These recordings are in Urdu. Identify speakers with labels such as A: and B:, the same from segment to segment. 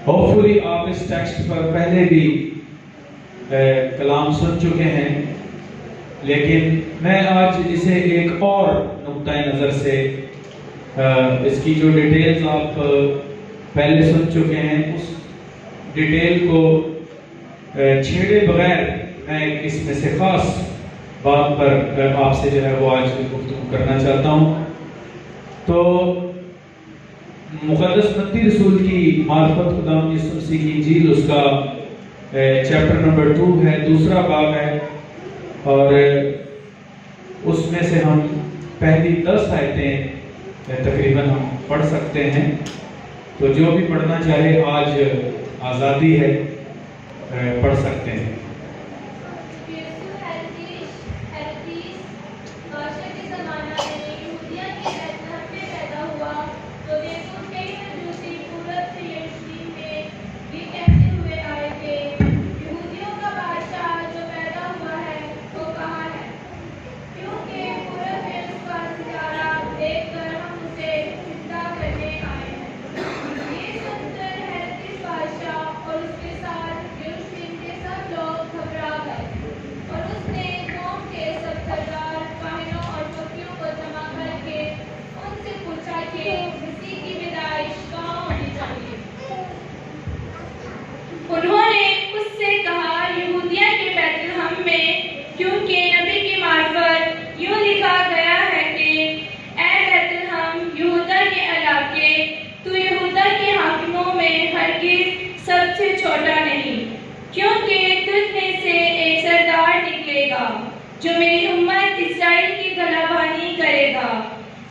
A: ہوپفلی آپ اس ٹیکسٹ پر پہلے بھی کلام سن چکے ہیں، لیکن میں آج اسے ایک اور نقطۂ نظر سے اس کی جو ڈیٹیلز آپ پہلے سن چکے ہیں اس ڈیٹیل کو چھیڑے بغیر میں اس میں سے خاص بات پر آپ سے جو ہے وہ آج گفتگو کرنا چاہتا ہوں۔ تو مقدس متی رسول کی معرفت خدا یسوع مسیح کی انجیل، اس کا چیپٹر نمبر 2 ہے، دوسرا باب ہے، اور اس میں سے ہم پہلی 10 آیتیں تقریباً ہم پڑھ سکتے ہیں۔ تو جو بھی پڑھنا چاہے آج آزادی ہے، پڑھ سکتے ہیں۔
B: انہوں نے اس سے کہا، یہودیہ کے بیت لحم میں، کیونکہ نبی کی معرفت یوں لکھا گیا ہے کہ اے بیت لحم یہودا کے علاقے، تو یہودا کے حاکموں میں ہرگز سب سے چھوٹا نہیں، کیونکہ تجھ میں سے ایک سردار نکلے گا جو میری امت اسرائیل کی غلبانی کرے گا۔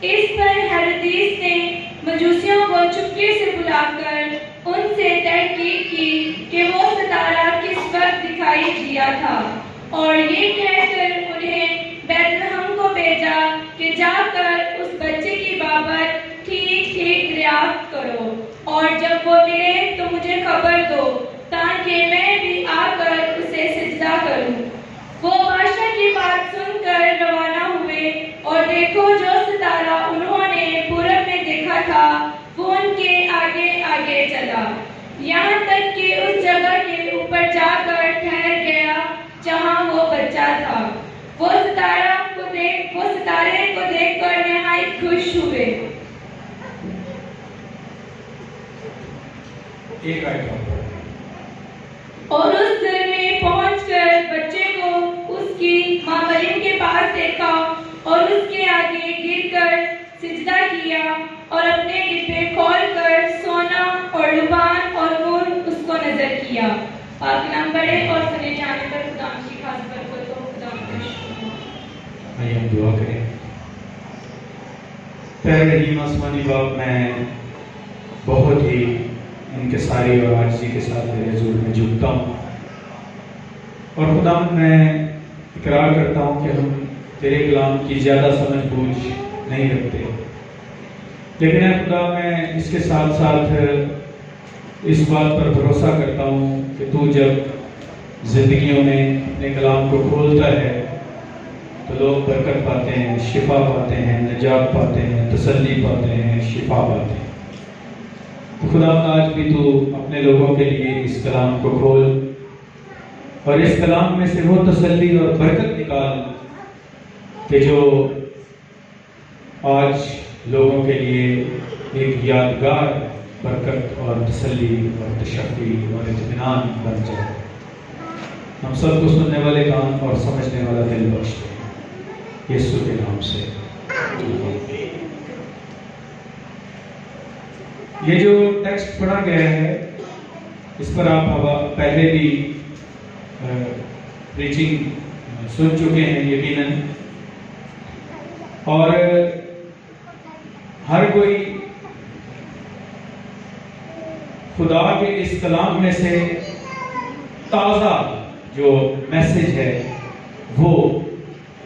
B: اس پر ہیرودیس نے مجوسیوں کو چپکے سے بلا کر ان سے تحقیق کی کہ وہ ستارہ کس وقت دکھائی دیا تھا، اور یہ کہہ کر انہیں بیت لحم کو بھیجا کہ جا کر اس بچے کی بابت ٹھیک ٹھیک دریافت کرو، اور جب وہ ملے تو مجھے خبر دو تاکہ میں بھی آ کر اسے سجدہ کروں۔ وہ بادشاہ کی بات سن کر روانہ ہوئے، اور دیکھو جو ستارہ انہوں نے پورب میں دیکھا تھا وہ ان کے آگے آگے چلا، یہاں تک کہ اس جگہ کے اوپر جا کر ٹھہر گیا جہاں وہ بچہ تھا۔ وہ ستارے کو دیکھ کر نہایت خوش ہوئے۔ اور اس گھر میں پہنچ کر بچے کو اس کی ماں مریم کے پاس دیکھا، اور اس کے آگے گر کر سجدہ کیا، اور اپنے ڈبے کھول کر سونا اور لبان اور نور اس کو نظر کیا۔ پاک نام پڑھے اور سنے جانے پر خدا کی خاص برکت ہو۔ خدا کا شکر۔
A: آئیے ہم دعا کریں۔ پیارے رحیم آسمانی باپ، میں بہت ہی انکساری اور عاجزی کے ساتھ تیرے حضور میں جھکتا ہوں، اور خدا میں اقرار کرتا ہوں کہ ہم تیرے کلام کی زیادہ سمجھ بوجھ نہیں رکھتے، لیکن اے خدا میں اس کے ساتھ ساتھ اس بات پر بھروسہ کرتا ہوں کہ تو جب زندگیوں میں اپنے کلام کو کھولتا ہے تو لوگ برکت پاتے ہیں، شفا پاتے ہیں، نجات پاتے ہیں، تسلی پاتے ہیں، شفا پاتے ہیں۔ تو خدا آج بھی تو اپنے لوگوں کے لیے اس کلام کو کھول، اور اس کلام میں سے وہ تسلی اور برکت نکال کہ جو آج لوگوں کے لیے ایک یادگار برکت اور تسلی اور تشفی اور اطمینان بن جائے۔ ہم سب کو سننے والے کان اور سمجھنے والا دل بخش دے، یسوع کے نام سے۔ یہ جو ٹیکسٹ پڑھا گیا ہے اس پر آپ پہلے بھی پریچنگ سن چکے ہیں یقیناً، اور ہر کوئی خدا کے اس کلام میں سے تازہ جو میسج ہے وہ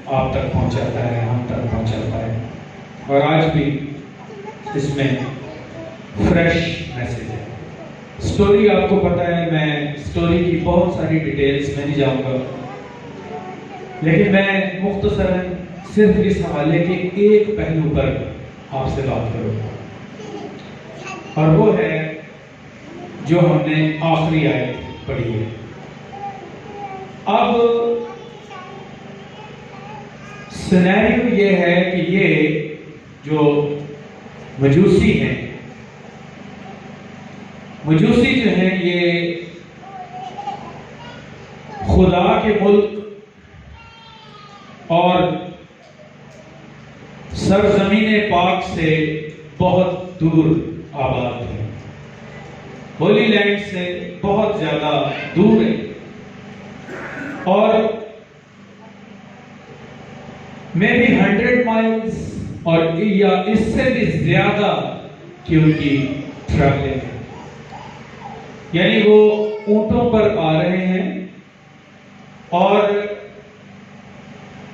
A: آپ تک پہنچاتا ہے، ہم تک پہنچاتا ہے، اور آج بھی اس میں فریش میسج ہے۔ سٹوری آپ کو پتہ ہے، میں سٹوری کی بہت ساری ڈیٹیلز میں نہیں جاؤں گا، لیکن میں مختصراً صرف اس حوالے کے ایک پہلو پر آپ سے بات کروں، اور وہ ہے جو ہم نے آخری آیت پڑھی ہے۔ اب سینیریو یہ ہے کہ یہ جو مجوسی ہیں، مجوسی جو ہیں یہ خدا کے ملک اور سرزمین پاک سے بہت دور آباد ہے، ہولی لینڈ سے بہت زیادہ دور ہے، اور میں بھی 100 مائلز اور یا اس سے بھی زیادہ کی ان کی ٹریولنگ ہے، یعنی وہ اونٹوں پر آ رہے ہیں اور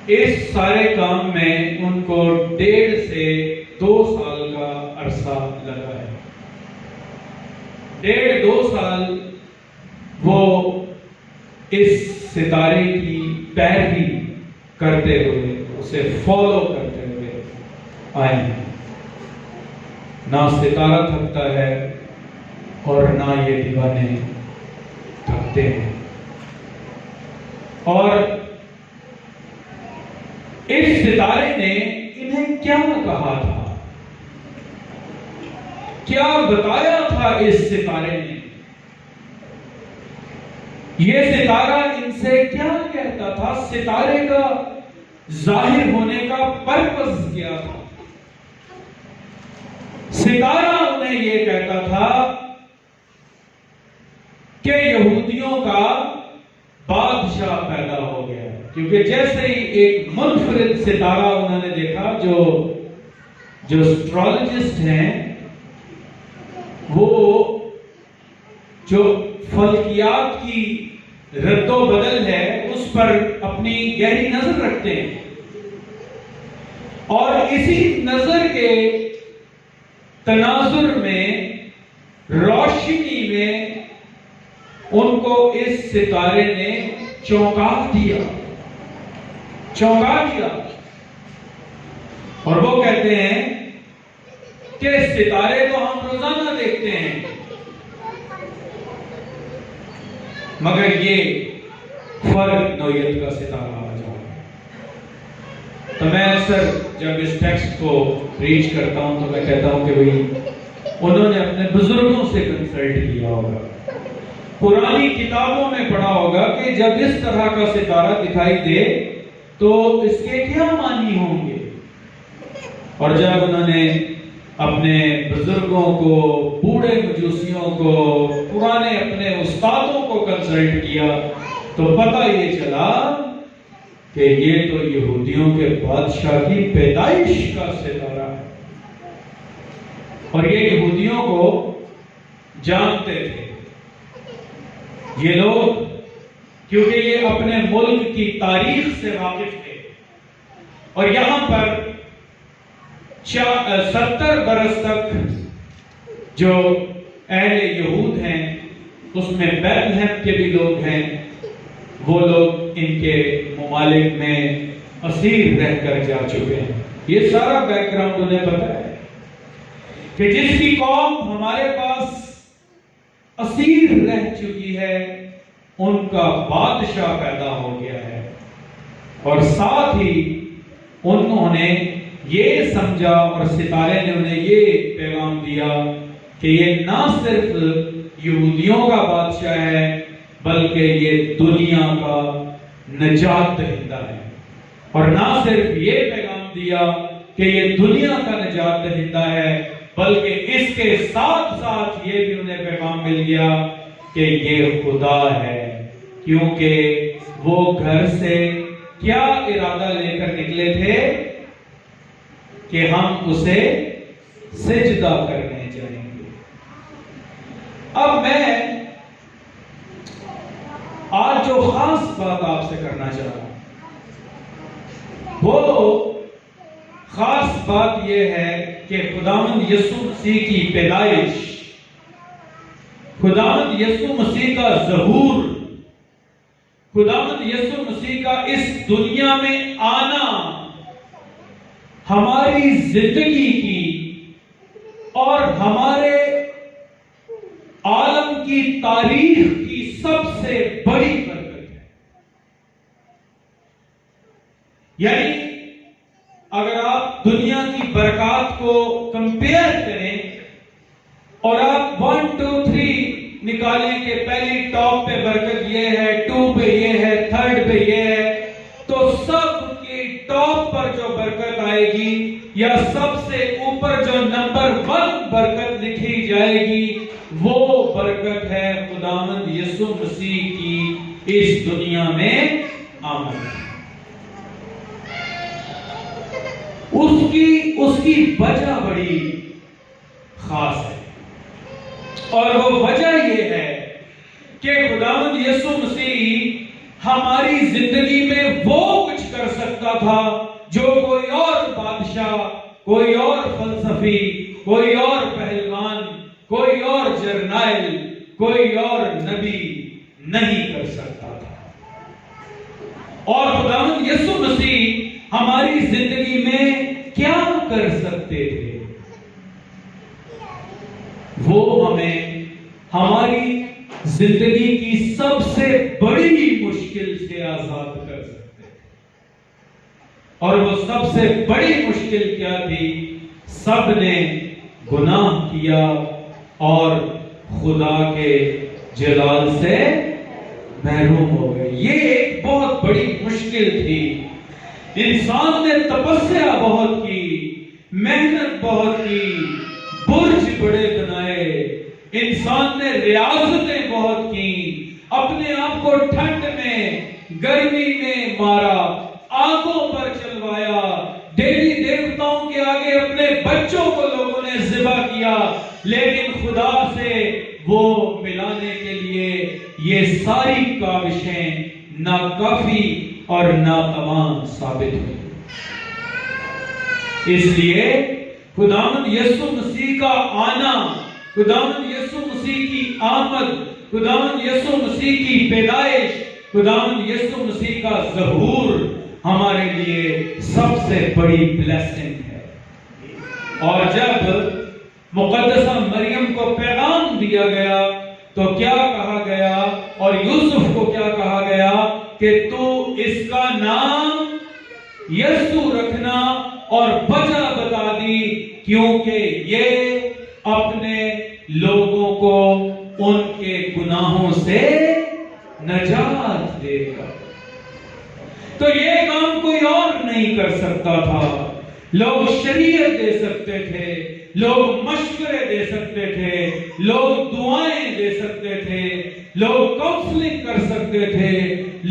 A: اس سارے کام میں ان کو 1.5 سے 2 سال کا عرصہ لگا ہے۔ 1.5-2 سال وہ اس ستارے کی پیروی کرتے ہوئے، اسے فالو کرتے ہوئے آئے ہیں۔ نہ ستارہ تھکتا ہے اور نہ یہ دیوانے تھکتے ہیں، اور اس ستارے نے انہیں کیا کہا تھا، کیا بتایا تھا اس ستارے نے؟ یہ ستارہ ان سے کیا کہتا تھا؟ ستارے کا ظاہر ہونے کا پرپس کیا تھا؟ ستارہ انہیں یہ کہتا تھا کہ یہودیوں کا بادشاہ پیدا ہو گیا، کیونکہ جیسے ہی ایک منفرد ستارہ انہوں نے دیکھا، جو اسٹرالوجسٹ ہیں وہ جو فلکیات کی رد و بدل ہے اس پر اپنی گہری نظر رکھتے ہیں، اور اسی نظر کے تناظر میں، روشنی میں ان کو اس ستارے نے چونکا دیا، اور وہ کہتے ہیں کہ ستارے تو ہم روزانہ دیکھتے ہیں، مگر یہ فرق نوعیت کا ستارہ آ جاتا ہے۔ تو میں اکثر جب اس ٹیکسٹ کو ریچ کرتا ہوں تو میں کہتا ہوں کہ بھئی انہوں نے اپنے بزرگوں سے کنسلٹ کیا ہوگا، پرانی کتابوں میں پڑھا ہوگا کہ جب اس طرح کا ستارہ دکھائی دے تو اس کے کیا معنی ہوں گے، اور جب انہوں نے اپنے بزرگوں کو، بوڑھے مجوسیوں کو، پرانے اپنے استادوں کو کنسلٹ کیا تو پتہ یہ چلا کہ یہ تو یہودیوں کے بادشاہ کی پیدائش کا ستارہ ہے، اور یہ یہودیوں کو جانتے تھے یہ لوگ، کیونکہ یہ اپنے ملک کی تاریخ سے واقف تھے، اور یہاں پر 70 برس تک جو اہل یہود ہیں، اس میں بیت لحم کے بھی لوگ ہیں، وہ لوگ ان کے ممالک میں اسیر رہ کر جا چکے ہیں۔ یہ سارا بیک گراؤنڈ انہیں پتا ہے کہ جس کی قوم ہمارے پاس اسیر رہ چکی ہے ان کا بادشاہ پیدا ہو گیا ہے، اور ساتھ ہی انہوں نے یہ سمجھا، اور ستارے نے انہیں یہ پیغام دیا کہ یہ نہ صرف یہودیوں کا بادشاہ ہے بلکہ یہ دنیا کا نجات دہندہ ہے، اور نہ صرف یہ پیغام دیا کہ یہ دنیا کا نجات دہندہ ہے بلکہ اس کے ساتھ ساتھ یہ بھی انہیں پیغام مل گیا کہ یہ خدا ہے، کیونکہ وہ گھر سے کیا ارادہ لے کر نکلے تھے کہ ہم اسے سجدہ کرنے جائیں گے۔ اب میں آج جو خاص بات آپ سے کرنا چاہ رہا ہوں وہ خاص بات یہ ہے کہ خداوند یسوع مسیح کی پیدائش، خداوند یسوع مسیح کا ظہور، خداوند یسوع مسیح کا اس دنیا میں آنا ہماری زندگی کی اور ہمارے عالم کی تاریخ کی سب سے بڑی برکت ہے. یعنی اگر آپ دنیا کی برکات کو کمپیئر کریں اور آپ 1 2 3 نکالیں کہ پہلی ٹاپ پہ برکت یہ ہے، 2 پہ یہ ہے، 3rd پہ یہ ہے، تو سب کی ٹاپ پر جو برکت آئے گی یا سب سے اوپر جو نمبر 1 برکت لکھی جائے گی وہ برکت ہے خداوند یسوع مسیح کی اس دنیا میں آمد. اس کی وجہ بڑی خاص ہے، اور وہ وجہ یہ ہے کہ خداوند یسوع مسیح ہماری زندگی میں وہ کچھ کر سکتا تھا جو کوئی اور بادشاہ، کوئی اور فلسفی، کوئی اور پہلوان، کوئی اور جرنیل، کوئی اور نبی نہیں کر سکتا تھا. اور خداوند یسوع مسیح ہماری زندگی میں کیا کر سکتے تھے؟ وہ ہمیں ہماری زندگی کی سب سے بڑی مشکل سے آزاد کر سکتے تھے. اور وہ سب سے بڑی مشکل کیا تھی؟ سب نے گناہ کیا اور خدا کے جلال سے محروم ہو گئے. یہ ایک بہت بڑی مشکل تھی. انسان نے تپسیا بہت کی، محنت بہت کی، برج بڑے بنائے، انسان نے ریاستیں بہت کی، اپنے آپ کو ٹھنڈ میں، گرمی میں مارا، آنکھوں پر چلوایا، دیوی دیوتاؤں کے آگے اپنے بچوں کو لوگوں نے ذبح کیا، لیکن خدا سے وہ ملانے کے لیے یہ ساری کاوشیں ناکافی اور ناتمام ثابت ہوئی. اس لیے خداوند یسوع مسیح کا آنا، خداوند یسوع مسیح کی آمد، خداوند یسوع مسیح کی پیدائش، خداوند یسوع مسیح کا ظہور ہمارے لیے سب سے بڑی بلیسنگ ہے. اور جب مقدسہ مریم کو پیغام دیا گیا تو کیا کہا گیا، اور یوسف کو کیا کہا گیا کہ تو اس کا نام یسوع رکھنا، اور وجہ بتا دی کیونکہ یہ اپنے لوگوں کو ان کے گناہوں سے نجات دے گا. تو یہ کام کوئی اور نہیں کر سکتا تھا. لوگ شریعت دے سکتے تھے، لوگ مشورے دے سکتے تھے، لوگ دعائیں دے سکتے تھے، لوگ کاؤنسلنگ کر سکتے تھے،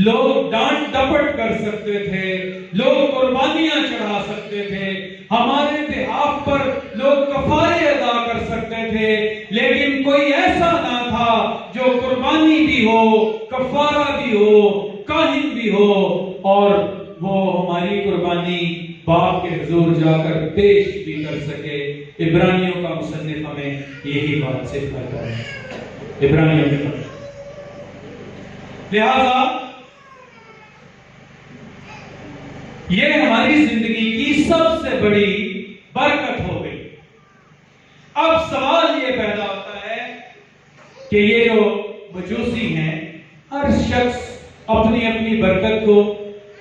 A: لوگ ڈانٹ ڈپٹ کر سکتے تھے، لوگ قربانیاں چڑھا سکتے تھے، ہمارے بہاف پر لوگ کفارے ادا کر سکتے تھے، لیکن کوئی ایسا نہ تھا جو قربانی بھی ہو، کفارہ بھی ہو، کاہن بھی ہو، اور وہ ہماری قربانی باپ کے حضور جا کر پیش بھی کر سکے. عبرانیوں کا مصنف ہمیں یہی بات سکھاتا ہے. عبرانیوں میں لہذا یہ ہماری زندگی کی سب سے بڑی برکت ہو گئی. اب سوال یہ پیدا ہوتا ہے کہ یہ جو مجوسی ہیں، ہر شخص اپنی اپنی برکت کو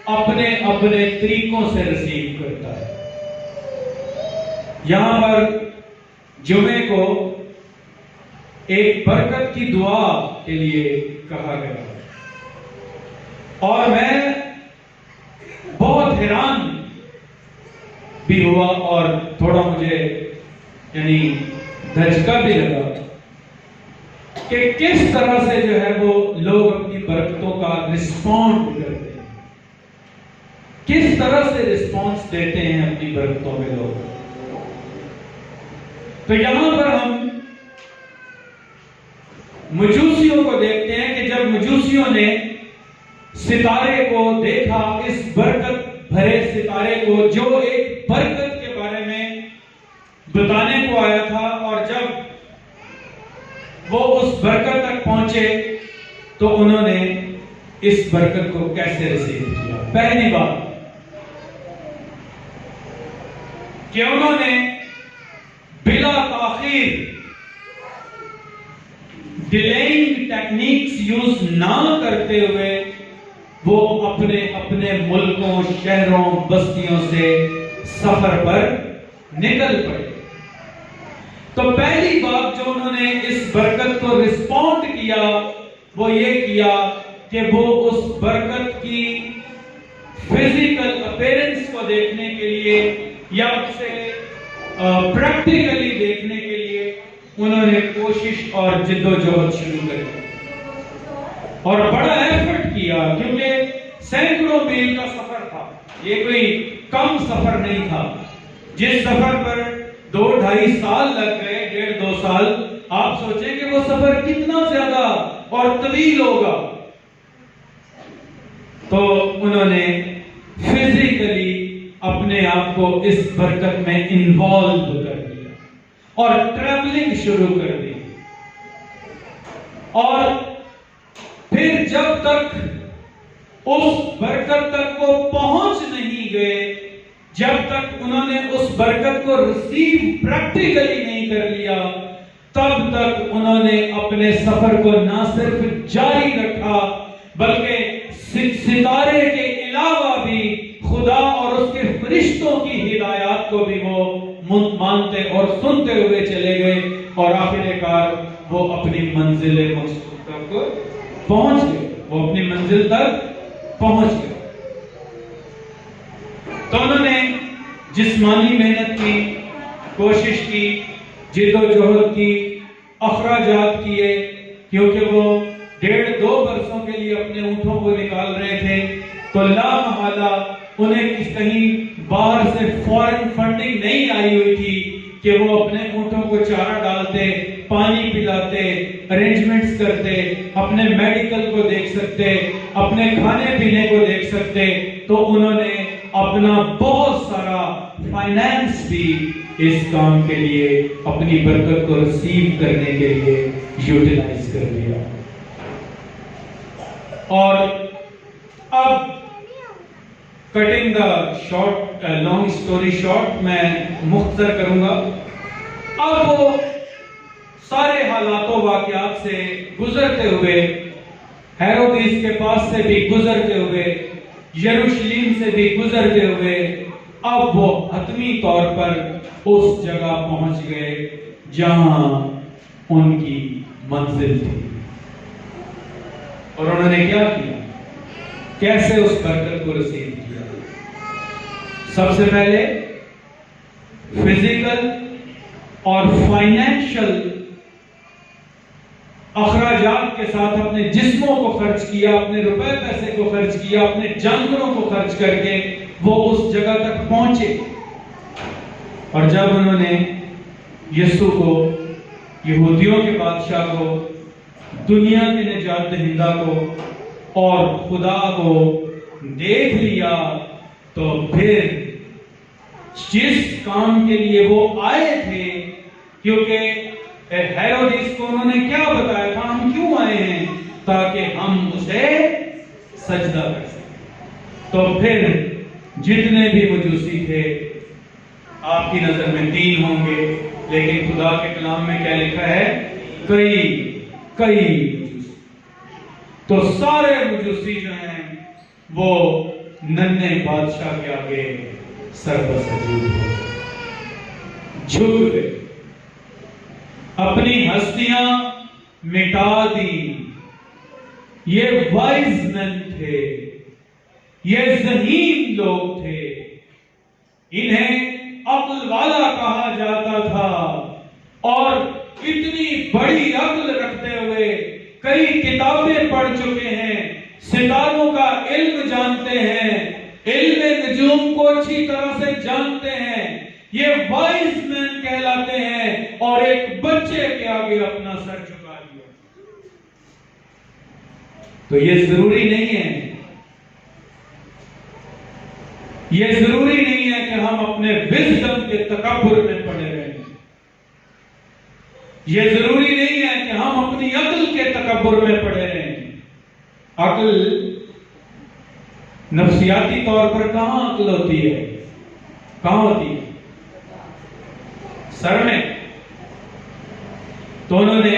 A: اپنے اپنے طریقوں سے رسیو کرتا ہے. یہاں پر جمعے کو ایک برکت کی دعا کے لیے کہا گیا، اور میں بہت حیران بھی ہوا اور تھوڑا مجھے یعنی دھچکا بھی لگا کہ کس طرح سے جو ہے وہ لوگ اپنی برکتوں کا رسپونڈ کرتے ہیں، کس طرح سے رسپانس دیتے ہیں اپنی برکتوں میں لوگ. تو یہاں پر ہم مجوسیوں کو دیکھتے ہیں کہ جب مجوسیوں نے ستارے کو دیکھا، اس برکت بھرے ستارے کو جو ایک برکت کے بارے میں بتانے کو آیا تھا، اور جب وہ اس برکت تک پہنچے تو انہوں نے اس برکت کو کیسے رسیو کیا. پہلی بات کہ انہوں نے بلا تاخیر ڈیلیئنگ ٹیکنیکس یوز نہ کرتے ہوئے وہ اپنے اپنے ملکوں، شہروں، بستیوں سے سفر پر نکل پڑے۔ تو پہلی بات جو انہوں نے اس برکت کو رسپونڈ کیا وہ یہ کیا کہ وہ اس برکت کی فزیکل اپیرنس کو دیکھنے کے لیے یا اسے پریکٹیکلی دیکھنے کے لیے انہوں نے کوشش اور جد و جہد شروع کر دی اور بڑا ایفرٹ کیا، کیونکہ سینکڑوں میل کا سفر تھا، یہ کوئی کم سفر نہیں تھا۔ جس سفر پر 2-2.5 سال لگ گئے، 1.5-2 سال، آپ سوچیں کہ وہ سفر کتنا زیادہ اور طویل ہوگا۔ تو انہوں نے فزیکلی اپنے آپ کو اس برکت میں انوالو کر دیا اور ٹریولنگ شروع کر دی، اور پھر جب تک اس برکت تک وہ پہنچ نہیں گئے، جب تک انہوں نے اس برکت کو ریسیو پریکٹیکلی نہیں کر لیا، تب تک انہوں نے اپنے سفر کو نہ صرف جاری رکھا بلکہ ستارے کے علاوہ بھی خدا اور اس کے فرشتوں کی ہدایات کو بھی وہ مانتے اور سنتے ہوئے چلے گئے، اور آخر کار وہ اپنی منزل مقصود تک پہنچ گئے، وہ اپنی منزل تک پہنچ گئے۔ تو انہوں نے جسمانی محنت کی، کوشش کی، جد و جہد کی، اخراجات کیے، کیونکہ وہ 1.5-2 برسوں کے لیے اپنے اونٹوں کو نکال رہے تھے، تو لا محالہ انہیں کہیں باہر سے فورن فنڈنگ نہیں آئی ہوئی تھی کہ وہ اپنے اونٹوں کو چارہ ڈالتے، پانی پلاتے، ارینجمنٹس کرتے، اپنے میڈیکل کو دیکھ سکتے، اپنے کھانے پینے کو دیکھ سکتے۔ تو انہوں نے اپنا بہت سارا فائنانس بھی اس کام کے لیے، اپنی برکت کو ریسیو کرنے کے لیے یوٹیلائز کر دیا۔ اور اب cutting the short long story short, میں مختصر کروں گا۔ اب وہ سارے حالات و واقعات سے گزرتے ہوئے، ہیرودیس کے پاس سے بھی گزرتے ہوئے، یروشلیم سے بھی گزرتے ہوئے، اب وہ حتمی طور پر اس جگہ پہنچ گئے جہاں ان کی منزل تھی۔ اور انہوں نے کیا کیا؟ کیسے اس برکت کو رسید کیا؟ سب سے پہلے فزیکل اور فائنینشل اخراجات کے ساتھ اپنے جسموں کو خرچ کیا، اپنے روپے پیسے کو خرچ کیا، اپنے جانوروں کو خرچ کر کے وہ اس جگہ تک پہنچے۔ اور جب انہوں نے یسوع کو، یہودیوں کے بادشاہ کو، دنیا کے نجات دہندہ کو اور خدا کو دیکھ لیا، تو پھر جس کام کے لیے وہ آئے تھے، کیونکہ ہیرودیس کو انہوں نے کیا بتایا تھا، ہم کیوں آئے ہیں؟ تاکہ ہم اسے سجدہ کر سکیں۔ تو پھر جتنے بھی مجوسی تھے، آپ کی نظر میں 3 ہوں گے، لیکن خدا کے کلام میں کیا لکھا ہے؟ کئی مجوسی۔ تو سارے مجوسی جو ہیں وہ ننھے بادشاہ کے آگے سر بسجود ہو جھک گئے، اپنی ہستیاں مٹا دی۔ یہ وائز مین تھے، یہ ذہین لوگ تھے، انہیں عقل والا کہا جاتا تھا، اور اتنی بڑی عقل رکھتے ہوئے کئی کتابیں پڑھ چکے ہیں، ستاروں کا علم جانتے ہیں، علم نجوم کو اچھی طرح سے جانتے ہیں، یہ وائز مین کہلاتے ہیں، اور ایک بچے کے آگے اپنا سر جھکا دیا۔ تو یہ ضروری نہیں ہے، یہ ضروری نہیں ہے کہ ہم اپنے وزڈم کے تکبر میں پڑے رہیں، یہ ضروری نہیں ہے کہ ہم اپنی عقل کے تکبر میں پڑے رہیں۔ عقل نفسیاتی طور پر کہاں عقل ہوتی ہے؟ کہاں ہوتی ہے؟ سر میں۔ تو انہوں نے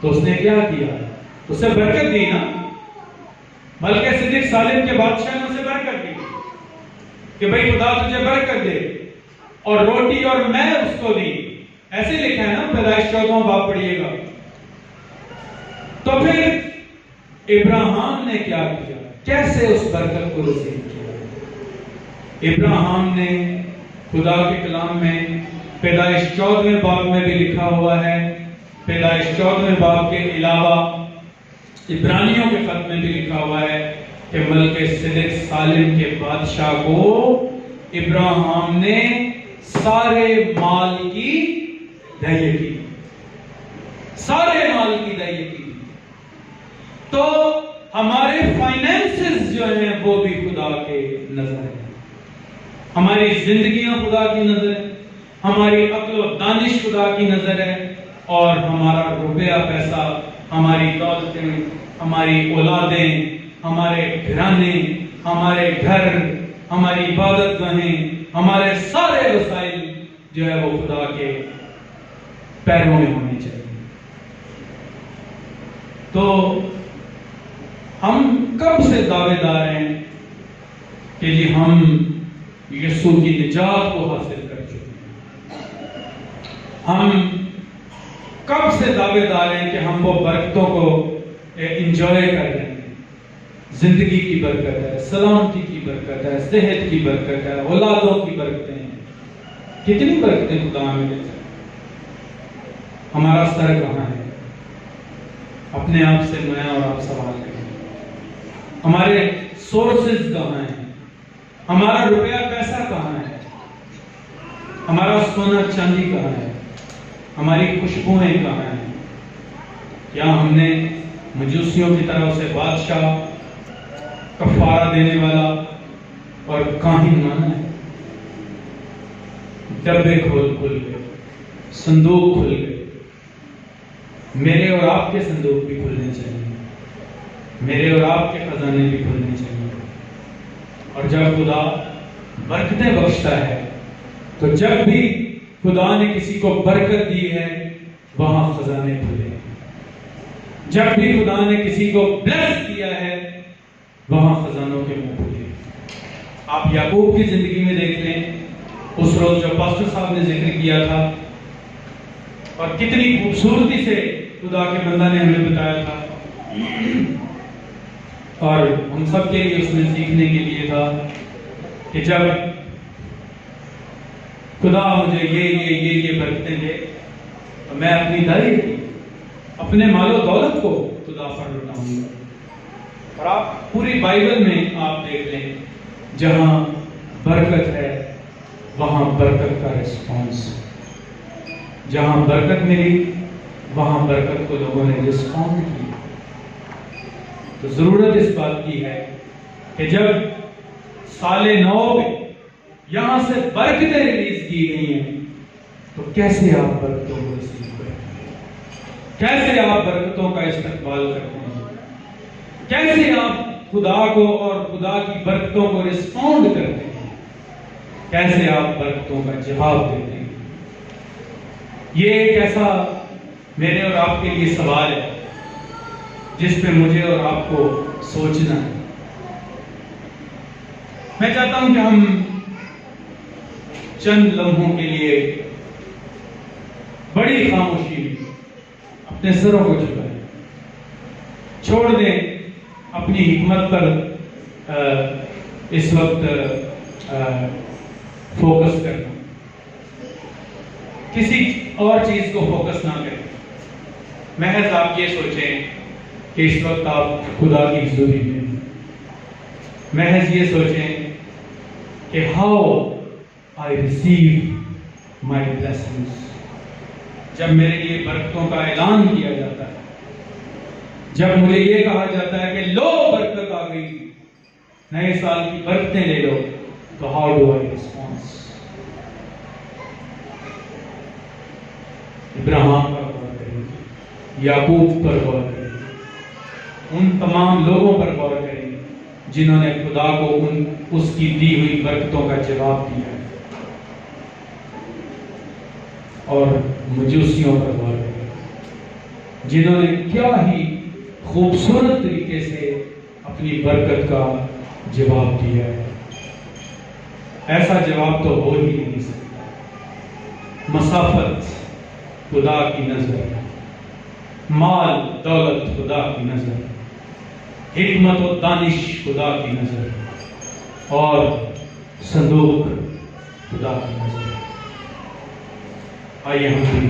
A: تو اس نے کیا کیا؟ اسے برکت دی نا. ملکہ صدیق سالم کے بادشاہ نے اسے برکت دی کہ بھئی خدا تجھے برکت دے، اور روٹی اور میں اس کو دی. ایسے لکھا ہے نا پیدائش 14 باب پڑھیے گا. تو پھر ابراہیم نے کیا کیا؟ کیسے اس برکت کو رسید کیا؟ ابراہیم نے خدا کے کلام میں پیدائش 14 باب میں بھی لکھا ہوا ہے، پیدائش 14 باب کے علاوہ عبرانیوں کے خط میں بھی لکھا ہوا ہے کہ ملکہ صدیق سالم کے بادشاہ کو ابراہیم نے سارے مال کی دہیہ کی، سارے مال کی دہیہ کی. تو ہمارے فائنینسز جو ہیں وہ بھی خدا کے نظر ہیں، ہماری زندگیاں خدا کی نظر ہے، ہماری عقل و دانش خدا کی نظر ہے، اور ہمارا روپیہ پیسہ، ہماری دولتیں، ہماری اولادیں، ہمارے گھرانے، ہمارے گھر، ہماری عبادت گاہیں، ہمارے سارے وسائل جو ہے وہ خدا کے پیروں میں ہونے چاہیے. تو ہم کب سے دعوے دار ہیں کہ جی ہم یسوع کی نجات کو حاصل کر چکے ہیں؟ ہم کب سے دعوے دار ہیں کہ ہم وہ برکتوں کو انجوائے کر رہے ہیں؟ زندگی کی برکت ہے، سلامتی کی برکت ہے، صحت کی برکت ہے، اولادوں کی برکتیں ہیں. کتنی برکتیں خدا ہمیں دیتا ہے. ہمارا سر کہاں ہے؟ اپنے آپ سے میں اور آپ سوال کریں. ہمارے سورسز کہاں ہیں؟ ہمارا روپیہ پیسہ کہاں ہے؟ ہمارا سونا چاندی کہاں ہے؟ ہماری خوشبوئیں کہاں ہیں؟ کیا ہم نے مجوسیوں کی طرح اسے بادشاہ، کفارہ دینے والا اور کاہن مانا ہے؟ ڈبے کھول گئے، صندوق کھل گئے. میرے اور آپ کے صندوق بھی کھلنے چاہیے، میرے اور آپ کے خزانے بھی کھلنے چاہیے. اور جب خدا برکتیں بخشتا ہے تو جب بھی خدا نے کسی کو برکت دی ہے وہاں خزانے کھلے. جب بھی خدا نے کسی کو بلیس کیا ہے وہاں خزانوں کے منہ کھلے. آپ یعقوب کی زندگی میں دیکھ لیں، اس روز جو پاسٹر صاحب نے ذکر کیا تھا، اور کتنی خوبصورتی سے خدا کے بندہ نے ہمیں بتایا تھا، اور ہم سب کے لیے اس میں سیکھنے کے لیے تھا کہ جب خدا مجھے یہ برکتیں دے تو میں اپنی داری اپنے مال و دولت کو خدا پر لوٹاؤں گا. اور آپ پوری بائبل میں آپ دیکھ لیں، جہاں برکت ہے وہاں برکت کا رسپانس، جہاں برکت ملی وہاں برکت کو لوگوں نے رسپونڈ کی. تو ضرورت اس بات کی ہے کہ جب سال 9 میں یہاں سے برکتیں ریلیز کی گئی ہیں تو کیسے آپ برکتوں کو ریسیو کرتے ہیں؟ کیسے آپ برکتوں کا استقبال کرتے ہیں؟ کیسے آپ خدا کو اور خدا کی برکتوں کو رسپونڈ کرتے ہیں؟ کیسے آپ برکتوں کا جواب دیتے ہیں؟ یہ ایک ایسا میرے اور آپ کے لیے سوال ہے جس پہ مجھے اور آپ کو سوچنا ہے. میں چاہتا ہوں کہ ہم چند لمحوں کے لیے بڑی خاموشی اپنے سروں کو جھکائیں، چھوڑ دیں اپنی حکمت پر اس وقت فوکس کرنا، کسی اور چیز کو فوکس نہ کریں. محض آپ یہ سوچیں کہ اس وقت آپ خدا کی حضوری میں ہیں. محض یہ سوچیں کہ how I receive my blessings. جب میرے لیے برکتوں کا اعلان کیا جاتا ہے، جب مجھے یہ کہا جاتا ہے کہ لو برکت آ گئی، نئے سال کی برکتیں لے لو، تو how do I respond؟ ابراہیم پر غور کریں، یعقوب پر غور کریں، ان تمام لوگوں پر غور کریں جنہوں نے خدا کو اس کی دی ہوئی برکتوں کا جواب دیا ہے. اور مجوسیوں پر غور کریں جنہوں نے کیا ہی خوبصورت طریقے سے اپنی برکت کا جواب دیا ہے۔ ایسا جواب تو ہو ہی نہیں سکتا۔ مسافت خدا کی نظر، مال دولت خدا کی نظر، حکمت و دانش خدا کی نظر، اور صندوق خدا کی نظر۔ آئیے ہم بھی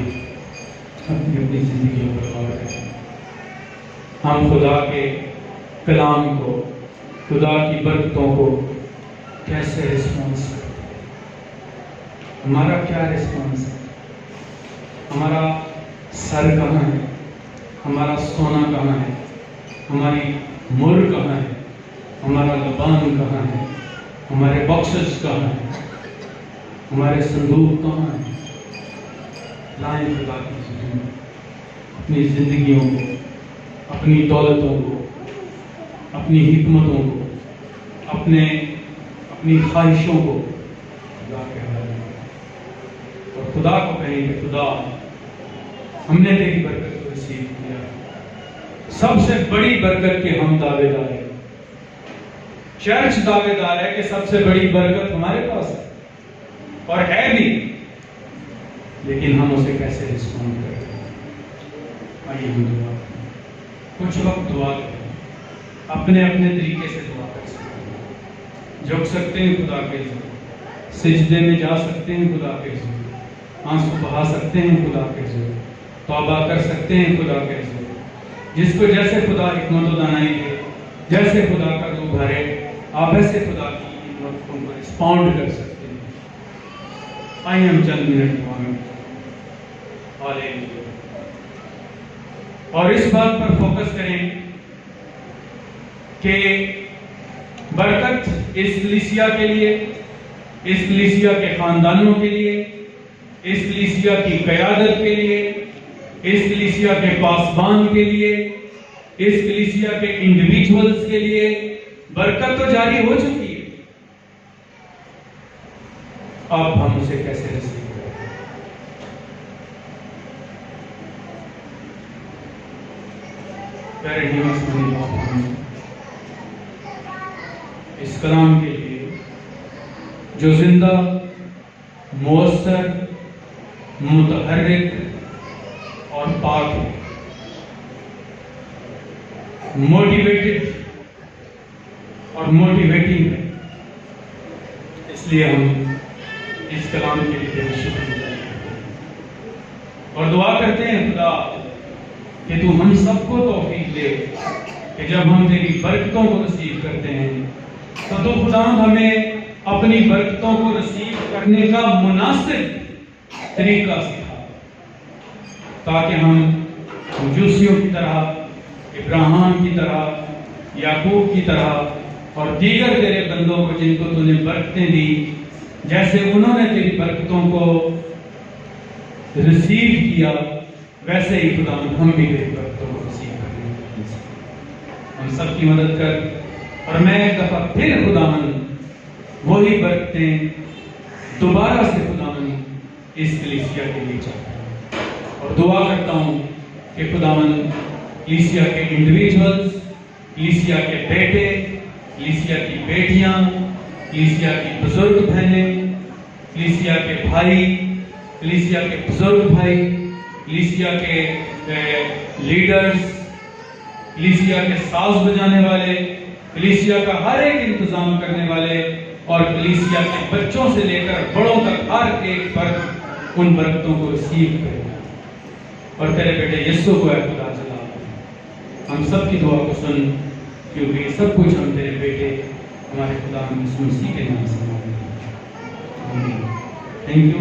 A: اپنی زندگیوں پر غور کریں۔ ہم خدا کے کلام کو، خدا کی برکتوں کو کیسے رسپانس کرتے ہیں؟ ہمارا کیا رسپانس ہے؟ ہمارا سر کہاں ہے؟ ہمارا سونا کہاں ہے؟ ہماری مر کہاں ہے؟ ہمارا لبان کہاں ہے؟ ہمارے باکسز کہاں ہیں؟ ہمارے صندوق کہاں ہیں؟ لائیں خدا کی زندگی، اپنی زندگیوں کو، اپنی دولتوں کو، اپنی حکمتوں کو، اپنی خواہشوں کو خدا کے حوالے کریں اور خدا کو کہیں کہ خدا ہم نے تیری برکت کو رسیو کیا۔ سب سے بڑی برکت کے ہم دعوے دار ہیں۔ چرچ دعوے دار ہے کہ سب سے بڑی برکت ہمارے پاس ہے اور ہے بھی، لیکن ہم اسے کیسے رسپونڈ کریں؟ آئیے ہم دعا کریں۔ کچھ وقت دعا کریں، اپنے اپنے طریقے سے دعا کر سکتے ہیں۔ جھک سکتے ہیں خدا کے حضور، سجدے میں جا سکتے ہیں خدا کے حضور، آنسو بہا سکتے ہیں خدا کے حضور، توبہ کر سکتے ہیں خدا کے حضور۔ جس کو جیسے خدا حکمت و دانائی دے، جیسے خدا کا روح بھرے، آپ ایسے خدا کی حکمتوں کو رسپونڈ کر سکتے ہیں۔ آئیے ہم چند منٹ دعا میں ہاللیلویا، اور اس بات پر فوکس کریں کہ برکت اس کلیسیا کے لیے، اس کلیسیا کے خاندانوں کے لیے، اس کلیسیا کی قیادت کے لیے، اس کلیسیا کے پاسبان کے لیے، اس کلیسیا کے انڈیویجولز کے لیے برکت تو جاری ہو چکی ہے۔ اب ہم اسے کیسے رسیو کریں؟ اس کلام کے لیے جو زندہ، مؤثر، متحرک اور پاک ہے، موٹیویٹڈ اور موٹیویٹنگ ہے، اس لیے ہم اس کلام کے لیے شکر گزار ہیں اور دعا کرتے ہیں خدا کہ تو ہم سب کو توفیق دے کہ جب ہم تیری برکتوں کو رسیو کرتے ہیں تو خدا ہمیں اپنی برکتوں کو رسیو کرنے کا مناسب طریقہ سکھا، تاکہ ہم مجوسیوں کی طرح، ابراہیم کی طرح، یعقوب کی طرح اور دیگر تیرے بندوں کو جن کو تو نے برکتیں دی، جیسے انہوں نے تیری برکتوں کو رسیو کیا، ویسے ہی خدا ہم بھی تیری برکتوں کو رسیو کریں۔ ہم سب کی مدد کر، اور میں ایک دفعہ پھر خداوند وہی برکتیں دوبارہ سے خداوند اس کلیسیا کے لیے چاہتا ہوں اور دعا کرتا ہوں کہ خداوند کلیسیا کے انڈیویجولز، کلیسیا کے بیٹے، کلیسیا کی بیٹیاں، کلیسیا کی بزرگ بہنیں، کلیسیا کے بھائی، کلیسیا کے بزرگ بھائی، کلیسیا کے لیڈرز، کلیسیا کے ساز بجانے والے، کلیسیا کا ہر ایک انتظام کرنے والے اور کلیسیا کے بچوں سے لے کر بڑوں تک ہر ایک پر ان برکتوں کو رسیو کرے اور تیرے بیٹے یسوع کو اے خدا چلا۔ ہم سب کی دعا کو سن، کیونکہ یہ سب کچھ ہم تیرے بیٹے ہمارے خدا یسوع مسیح کے نام سے مانگتے ہیں۔ آمین۔ Thank you.